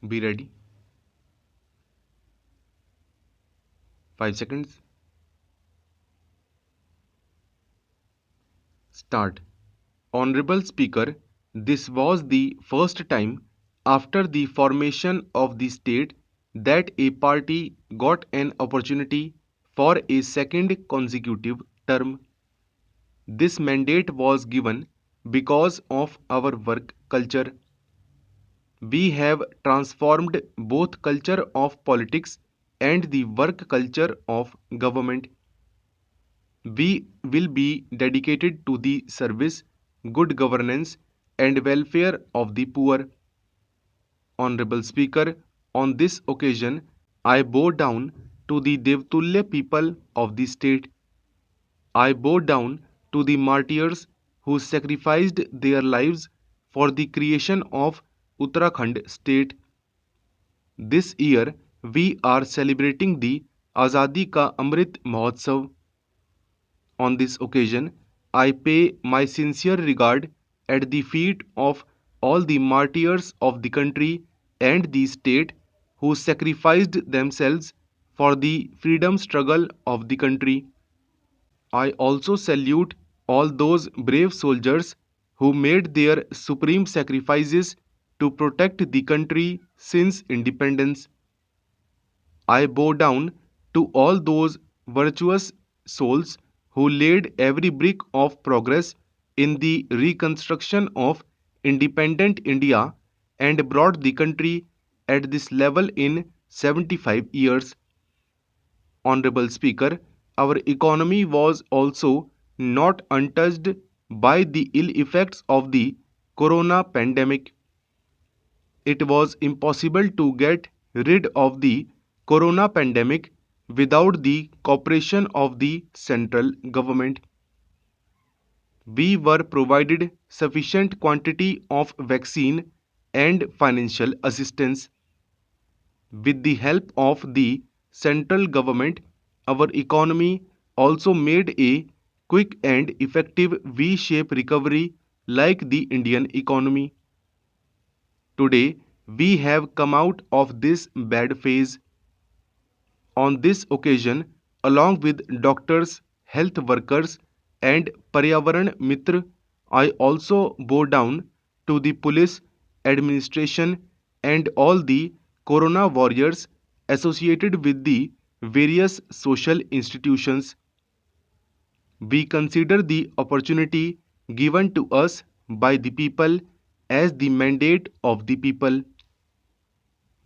Be ready. 5 seconds. Start. Honorable Speaker, this was the first time after the formation of the state that a party got an opportunity for a second consecutive term. This mandate was given because of our work culture. We have transformed both culture of politics and the work culture of government. We will be dedicated to the service, good governance, and welfare of the poor. Honorable Speaker, on this occasion, I bow down to the Devtulya people of the state. I bow down to the martyrs who sacrificed their lives for the creation of Uttarakhand state. This year, we are celebrating the Azadi Ka Amrit Mahotsav. On this occasion, I pay my sincere regard at the feet of all the martyrs of the country and the state who sacrificed themselves for the freedom struggle of the country. I also salute all those brave soldiers who made their supreme sacrifices to protect the country since independence. I bow down to all those virtuous souls who laid every brick of progress in the reconstruction of independent India and brought the country at this level in 75 years. Honorable Speaker, our economy was also not untouched by the ill effects of the corona pandemic. It was impossible to get rid of the corona pandemic without the cooperation of the central government. We were provided sufficient quantity of vaccine and financial assistance. With the help of the central government, our economy also made a quick and effective V-shaped recovery like the Indian economy. Today, we have come out of this bad phase. On this occasion, along with doctors, health workers, and Paryavaran Mitra, I also bow down to the police, administration, and all the corona warriors associated with the various social institutions. We consider the opportunity given to us by the people as the mandate of the people.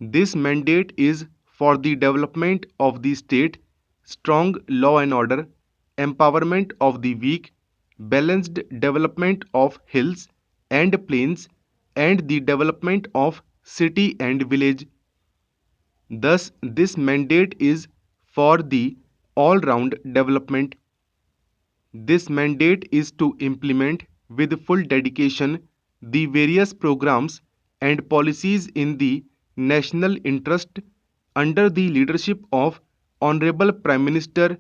This mandate is for the development of the state, strong law and order, empowerment of the weak, balanced development of hills and plains, and the development of city and village. Thus, this mandate is for the all round development. This mandate is to implement with full dedication the various programs and policies in the national interest under the leadership of Honorable Prime Minister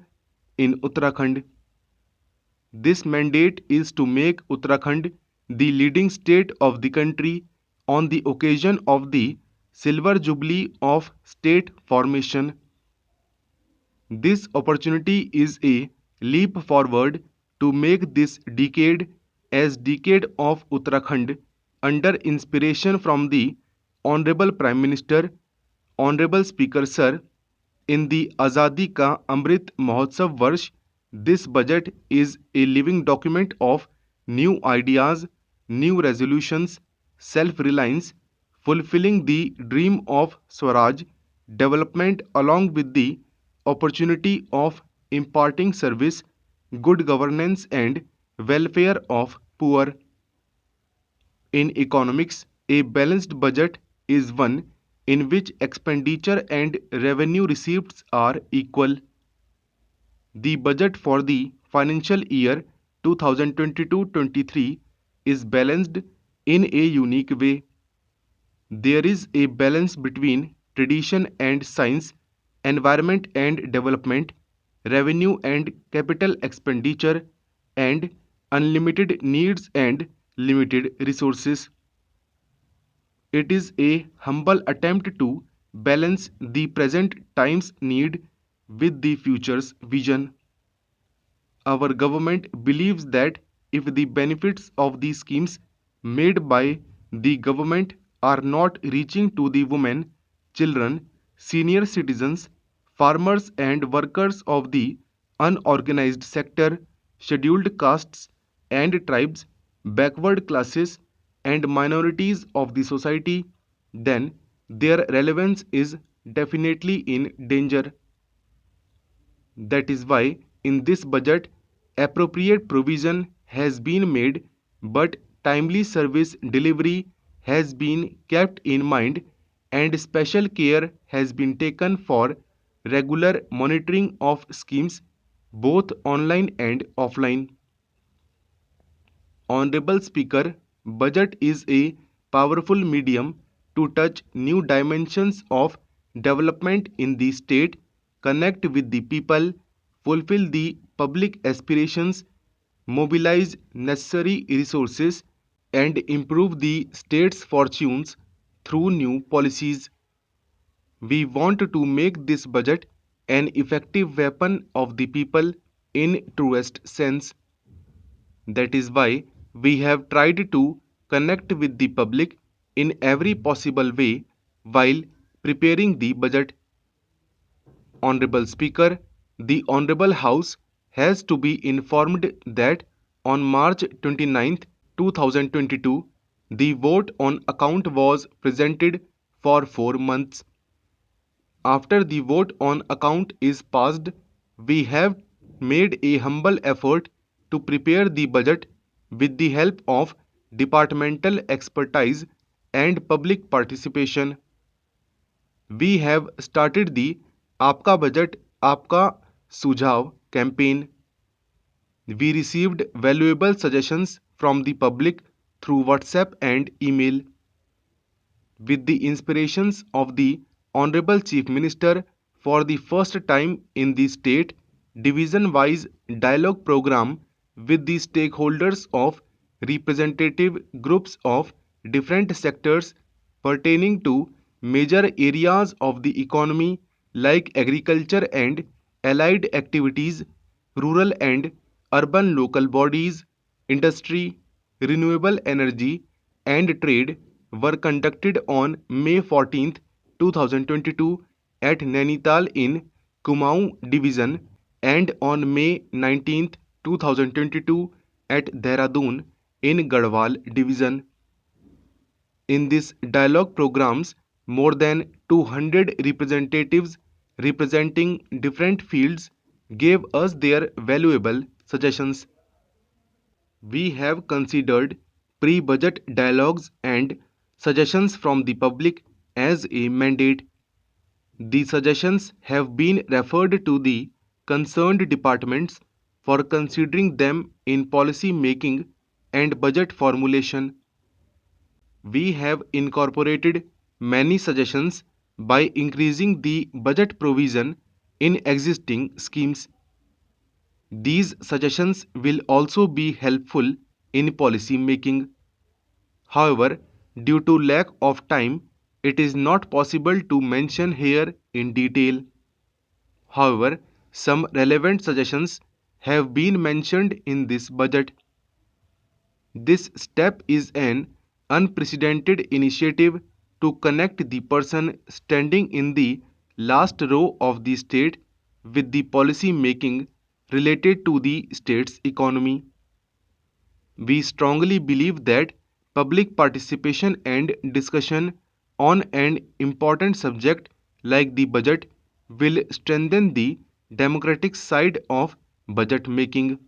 in Uttarakhand. This mandate is to make Uttarakhand the leading state of the country on the occasion of the Silver Jubilee of state formation. This opportunity is a leap forward to make this decade as decade of Uttarakhand under inspiration from the Honorable Prime Minister, Honorable Speaker Sir, in the Azadi Ka Amrit Mahotsav Varsh. This budget is a living document of new ideas, new resolutions, self-reliance, fulfilling the dream of Swaraj, development along with the opportunity of imparting service, good governance and welfare of poor. In economics, a balanced budget is one in which expenditure and revenue receipts are equal. The budget for the financial year 2022-23 is balanced in a unique way. There is a balance between tradition and science, environment and development, revenue and capital expenditure, and unlimited needs and limited resources. It is a humble attempt to balance the present time's need with the future's vision. Our government believes that if the benefits of the schemes made by the government are not reaching to the women, children, senior citizens, farmers and workers of the unorganized sector, scheduled castes and tribes, backward classes and minorities of the society, then their relevance is definitely in danger. That is why in this budget appropriate provision has been made, but timely service delivery has been kept in mind and special care has been taken for regular monitoring of schemes both online and offline. Honorable Speaker, budget is a powerful medium to touch new dimensions of development in the state, connect with the people, fulfill the public aspirations, mobilize necessary resources, and improve the state's fortunes through new policies. We want to make this budget an effective weapon of the people in truest sense. That is why we have tried to connect with the public in every possible way while preparing the budget. Honorable Speaker, the Honorable House has to be informed that on March 29, 2022, the vote on account was presented for 4 months. After the vote on account is passed, we have made a humble effort to prepare the budget with the help of departmental expertise and public participation. We have started the Aapka Budget Aapka Sujhav campaign. We received valuable suggestions from the public through WhatsApp and email. With the inspirations of the Honorable Chief Minister, for the first time in the state, division-wise dialogue program with the stakeholders of representative groups of different sectors pertaining to major areas of the economy like agriculture and allied activities, rural and urban local bodies, industry, renewable energy, and trade were conducted on May 14, 2022 at Nainital in Kumaon Division and on May 19, 2022 at Dehradun in Garhwal Division. In these dialogue programs, more than 200 representatives representing different fields gave us their valuable suggestions. We have considered pre-budget dialogues and suggestions from the public as a mandate. The suggestions have been referred to the concerned departments for considering them in policy making and budget formulation. We have incorporated many suggestions by increasing the budget provision in existing schemes. These suggestions will also be helpful in policy making. However, due to lack of time, it is not possible to mention here in detail. However, some relevant suggestions have been mentioned in this budget. This step is an unprecedented initiative to connect the person standing in the last row of the state with the policy making related to the state's economy. We strongly believe that public participation and discussion on an important subject like the budget will strengthen the democratic side of budget making.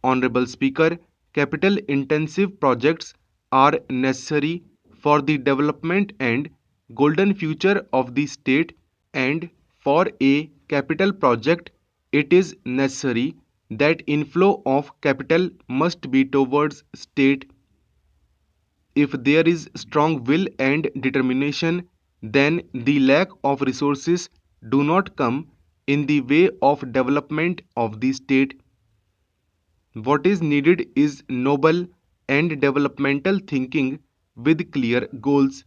Honorable Speaker, capital intensive projects are necessary for the development and golden future of the state, and for a capital project it is necessary that inflow of capital must be towards state. If there is strong will and determination, then the lack of resources do not come in the way of development of the state. What is needed is noble and developmental thinking with clear goals